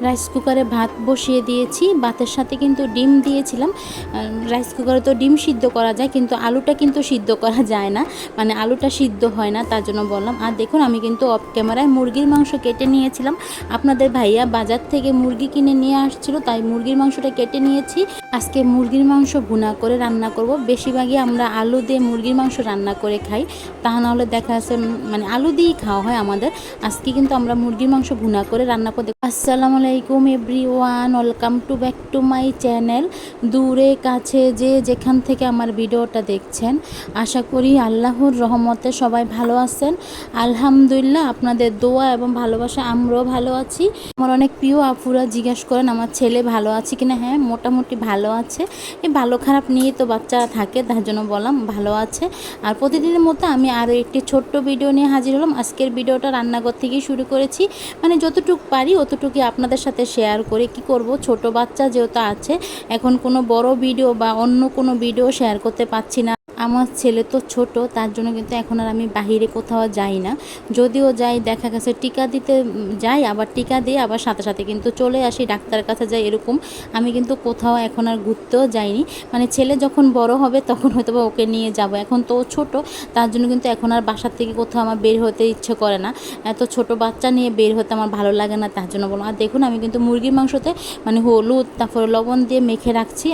Rice কুকারে ভাত বসিয়ে দিয়েছি, ভাতের সাথে কিন্তু ডিম দিয়েছিলাম। রাইস কুকারে তো ডিম সিদ্ধ করা যায়, কিন্তু আলুটা কিন্তু সিদ্ধ করা যায় না, মানে আলুটা সিদ্ধ হয় না, তার জন্য বললাম। আর দেখুন আমি কিন্তু অফ ক্যামেরায় মুরগির মাংস কেটে নিয়েছিলাম। আপনাদের ভাইয়া বাজার থেকে মুরগি কিনে নিয়ে আসছিল, তাই মুরগির মাংসটা কেটে নিয়েছি। আজকে মুরগির মাংস ভুনা করে রান্না করব। বেশিরভাগই আমরা আলু দিয়ে মুরগির মাংস রান্না করে খাই, তা নাহলে দেখা যাচ্ছে মানে আলু দিয়েই খাওয়া হয় আমাদের। আজকে কিন্তু আমরা মুরগির মাংস ভুনা করে রান্না করতে। আসসালামু আলাইকুম everyone, welcome to back to my channel. দূরে কাছে যে যেখান থেকে আমার ভিডিওটা দেখছেন, আশা করি আল্লাহর রহমতে সবাই ভালো আছেন। আলহামদুলিল্লাহ, আপনাদের দোয়া এবং ভালোবাসা আমরাও ভালো আছি। আমার অনেক প্রিয় আপুরা জিজ্ঞেস করেন আমার ছেলে ভালো আছে কিনা। হ্যাঁ, মোটামুটি ভালো আছে। এই ভালো খারাপ নিয়ে তো বাচ্চা থাকে, তার জন্য বললাম ভালো আছে। আর প্রতিদিনের মতো আমি আরও একটি ছোট্ট ভিডিও নিয়ে হাজির হলাম। আজকের ভিডিওটা রান্নাঘর থেকেই শুরু করেছি, মানে যতটুকু পারি অতটুকুই আপনাদের সাথে শেয়ার করে। কি করব, ছোট বাচ্চা যেহেতু আছে, এখন কোনো বড় ভিডিও বা অন্য কোনো ভিডিও শেয়ার করতে পারছি না। আমার ছেলে তো ছোট, তার জন্য কিন্তু এখন আর আমি বাহিরে কোথাও যাই না। যদিও যাই, দেখা গেছে টিকা দিতে যাই, আবার টিকা দিয়ে আবার সাথে সাথে কিন্তু চলে আসি, ডাক্তারের কাছে যাই, এরকম। আমি কিন্তু কোথাও এখন আর ঘুরতেও যাইনি। মানে ছেলে যখন বড় হবে তখন হয়তো বা ওকে নিয়ে যাব, এখন তো ছোট, তার জন্য কিন্তু এখন আর বাসার থেকে কোথাও আমার বের হতে ইচ্ছে করে না। এত ছোট বাচ্চা নিয়ে বের হতে আমার ভালো লাগে না, তার জন্য বললাম। আর দেখুন আমি কিন্তু মুরগির মাংসতে মানে হলুদ তারপরে লবণ দিয়ে মেখে রাখছি।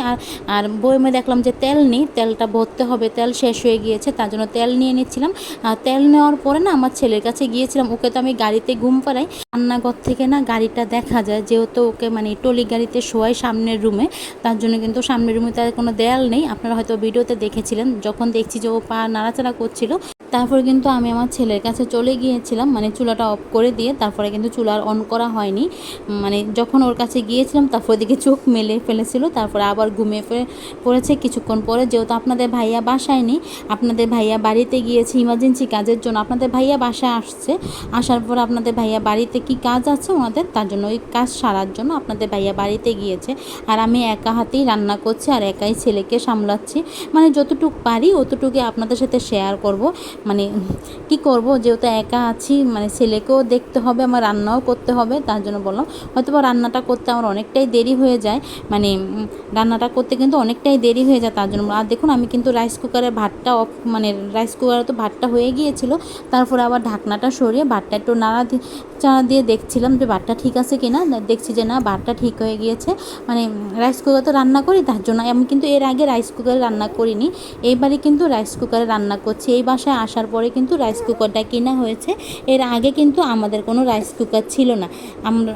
আর বইমে দেখলাম যে তেল নেই, তেলটা ভরতে হবে, তেল শেষ হয়ে গিয়েছে, তার জন্য তেল নিয়ে নিচ্ছিলাম। আর তেল নেওয়ার পরে না আমার ছেলের কাছে গিয়েছিলাম, ওকে তো আমি গাড়িতে ঘুম পাড়াই, রান্নাঘর থেকে না গাড়িটা দেখা যায়, যেহেতু ওকে মানে টলি গাড়িতে শোয়াই সামনের রুমে, তার জন্য কিন্তু সামনের রুমে তার কোনো দেয়াল নেই। আপনারা হয়তো ভিডিওতে দেখেছিলেন, যখন দেখছি যে ও পা নাড়াচাড়া করছিল, তারপরে কিন্তু আমি আমার ছেলের কাছে চলে গিয়েছিলাম, মানে চুলাটা অফ করে দিয়ে। তারপরে কিন্তু চুলা অন করা হয়নি, মানে যখন ওর কাছে গিয়েছিলাম তারপর দিকে চোখ মেলে ফেলেছিল, তারপরে আবার ঘুমিয়ে পড়েছে কিছুক্ষণ পরে। যেহেতু আপনাদের ভাইয়া বাসায় নেই, আপনাদের ভাইয়া বাড়িতে গিয়েছে ইমার্জেন্সি কাজের জন্য। আপনাদের ভাইয়া বাসায় আসছে, আসার পর আপনাদের ভাইয়া বাড়িতে কি কাজ আছে ওনাদের, তার জন্য ওই কাজ সারার জন্য আপনাদের ভাইয়া বাড়িতে গিয়েছে। আর আমি একা হাতেই রান্না করছি আর একাই ছেলেকে সামলাচ্ছি, মানে যতটুকু পারি অতটুকু আপনাদের সাথে শেয়ার করব। মানে কি করব, যেহেতু একা আছি, মানে ছেলেকেও দেখতে হবে, আমার রান্নাও করতে হবে, তার জন্য বললাম। হয়তো বা রান্নাটা করতে আমার অনেকটাই দেরি হয়ে যায়, মানে রান্নাটা করতে কিন্তু অনেকটাই দেরি হয়ে যায়, তার জন্য। আর দেখুন আমি কিন্তু রাইস কুকারে ভাতটা অফ, মানে রাইস কুকারে তো ভাতটা হয়ে গিয়েছিল, তারপরে আবার ঢাকনাটা সরিয়ে ভাতটা একটু চাড়া দিয়ে দেখছিলাম যে ভাতটা ঠিক আছে কি না। দেখছি যে না, ভাতটা ঠিক হয়ে গিয়েছে। মানে রাইস কুকারে তো রান্না করি, তার জন্য। আমি কিন্তু এর আগে রাইস কুকারে রান্না করিনি, এইবারই কিন্তু রাইস কুকারে রান্না করছি। এই বাসায় আসার পরে কিন্তু রাইস কুকারটা কেনা হয়েছে, এর আগে কিন্তু আমাদের কোনো রাইস কুকার ছিল না।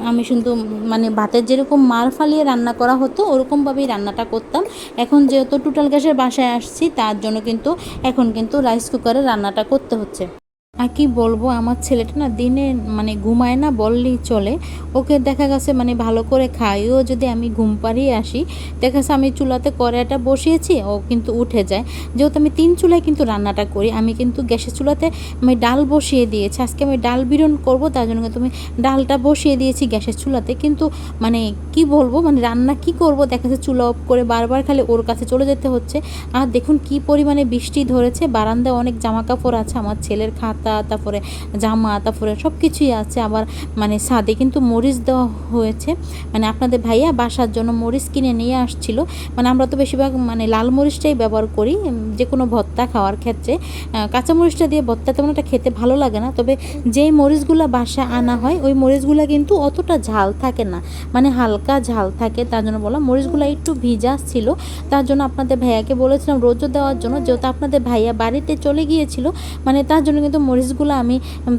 আমি শুধু মানে ভাতের যেরকম মার ফালিয়ে রান্না করা হতো ওরকমভাবেই রান্নাটা করতাম। এখন যেহেতু টোটাল গ্যাসের বাসায় আসছি, তার জন্য কিন্তু এখন কিন্তু রাইস কুকারে রান্নাটা করতে হচ্ছে। আর কি বলবো, আমার ছেলেটা না দিনে মানে ঘুমায় না বললেই চলে। ওকে দেখা গেছে মানে ভালো করে খাইও যদি আমি ঘুম পাড়িয়ে আসি, দেখা গেছে আমি চুলাতে কড়াইটা বসিয়েছি, ও কিন্তু উঠে যায়। যেহেতু আমি 3 চুলায় কিন্তু রান্নাটা করি, আমি কিন্তু গ্যাসের চুলাতে আমি ডাল বসিয়ে দিয়েছি। আজকে আমি ডাল বিরন করব, তার জন্য কিন্তু আমি ডালটা বসিয়ে দিয়েছি গ্যাসের চুলাতে। কিন্তু মানে কি বলবো, মানে রান্না কি করব, দেখা যাচ্ছে চুলা অফ করে বারবার খালি ওর কাছে চলে যেতে হচ্ছে। আর দেখুন কি পরিমাণে বৃষ্টি ধরেছে, বারান্দায় অনেক জামা কাপড় আছে, আমার ছেলের খাতা, তারপরে জামা, তারপরে সব কিছুই আছে। আবার মানে ছাদে কিন্তু মরিচ দেওয়া হয়েছে, মানে আপনাদের ভাইয়া বাসার জন্য মরিচ কিনে নিয়ে আসছিল। মানে আমরা তো বেশিরভাগ মানে লাল মরিচটাই ব্যবহার করি যে কোনো ভর্তা খাওয়ার ক্ষেত্রে। কাঁচা মরিচটা দিয়ে ভর্তা তেমন একটা খেতে ভালো লাগে না, তবে যেই মরিচগুলো বাসায় আনা হয় ওই মরিচগুলো কিন্তু অতটা ঝাল থাকে না, মানে হালকা ঝাল থাকে, তার জন্য বললাম। মরিচগুলো একটু ভিজা ছিল, তার জন্য আপনাদের ভাইয়াকে বলেছিলাম রোজও দেওয়ার জন্য, যেহেতু আপনাদের ভাইয়া বাড়িতে চলে গিয়েছিল, মানে তার জন্য কিন্তু মরিচগুলো আমি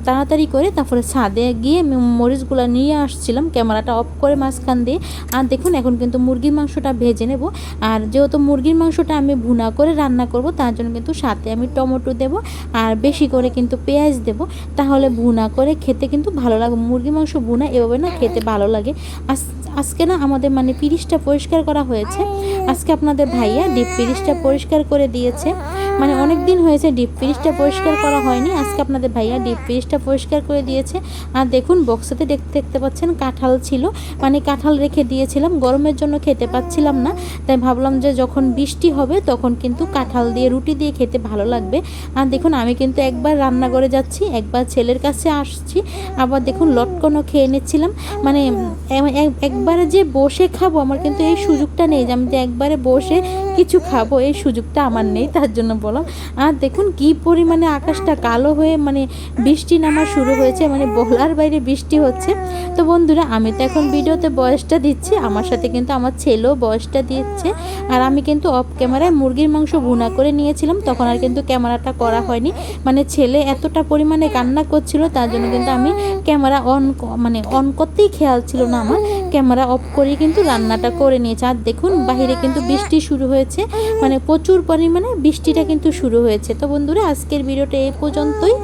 তাড়াতাড়ি করে তারপরে ছাদে গিয়ে মরিচগুলো নিয়ে আসছিলাম, ক্যামেরাটা অফ করে মাঝখান দিয়ে। আর দেখুন এখন কিন্তু মুরগির মাংসটা ভেজে নেব। আর যেহেতু মুরগির মাংসটা আমি ভুনা করে রান্না করব, তার জন্য কিন্তু সাথে আমি টমেটো দেব আর বেশি করে কিন্তু পেঁয়াজ দেব, তাহলে ভুনা করে খেতে কিন্তু ভালো লাগে। মুরগির মাংস ভুনা এভাবে না খেতে ভালো লাগে। আজকে না আমাদের মানে পিরিচটা পরিষ্কার করা হয়েছে, আজকে আপনাদের ভাইয়া ডিপ পিরিচটা পরিষ্কার করে দিয়েছে। মানে অনেক দিন হয়েছে ডিপ ফ্রিজটা পরিষ্কার করা হয়নি, আজকে আপনাদের ভাইয়া ডিপ ফ্রিজটা পরিষ্কার করে দিয়েছে। আর দেখুন বক্সেতে দেখতে পাচ্ছেন কাঁঠাল ছিল, মানে কাঁঠাল রেখে দিয়েছিলাম, গরমের জন্য খেতে পাচ্ছিলাম না, তাই ভাবলাম যে যখন বৃষ্টি হবে তখন কিন্তু কাঁঠাল দিয়ে রুটি দিয়ে খেতে ভালো লাগবে। আর দেখুন আমি কিন্তু একবার রান্নাঘরে যাচ্ছি, একবার ছেলের কাছে আসছি, আবার দেখুন লটকনও খেয়ে নিচ্ছিলাম। মানে একবারে যে বসে খাবো আমার কিন্তু এই সুযোগটা নেই, যে আমি যে একবারে বসে কিছু খাবো এই সুযোগটা আমার নেই, তার জন্য বললাম। আর দেখুন কি পরিমাণে আকাশটা কালো হয়ে মানে বৃষ্টি নামা শুরু হয়েছে, মানে বলার বাইরে বৃষ্টি হচ্ছে। তো বন্ধুরা আমি তো এখন ভিডিওতে বয়সটা দিচ্ছি, আমার সাথে কিন্তু আমার ছেলেও বয়সটা দিচ্ছে। আর আমি কিন্তু অফ ক্যামেরায় মুরগির মাংস ভুনা করে নিয়েছিলাম, তখন আর কিন্তু ক্যামেরাটা করা হয়নি, মানে ছেলে এতটা পরিমাণে কান্না করছিল, তার জন্য কিন্তু আমি ক্যামেরা অন করতেই খেয়াল ছিল না আমার, ক্যামেরা অফ করে কিন্তু রান্নাটা করে নিয়েছে। আর দেখুন বাইরে কিন্তু বৃষ্টি শুরু হয়েছে, মানে প্রচুর পরিমাণে বৃষ্টিটা কিন্তু শুরু হয়েছে। তো বন্ধুরা আজকের ভিডিওটা এই পর্যন্তই।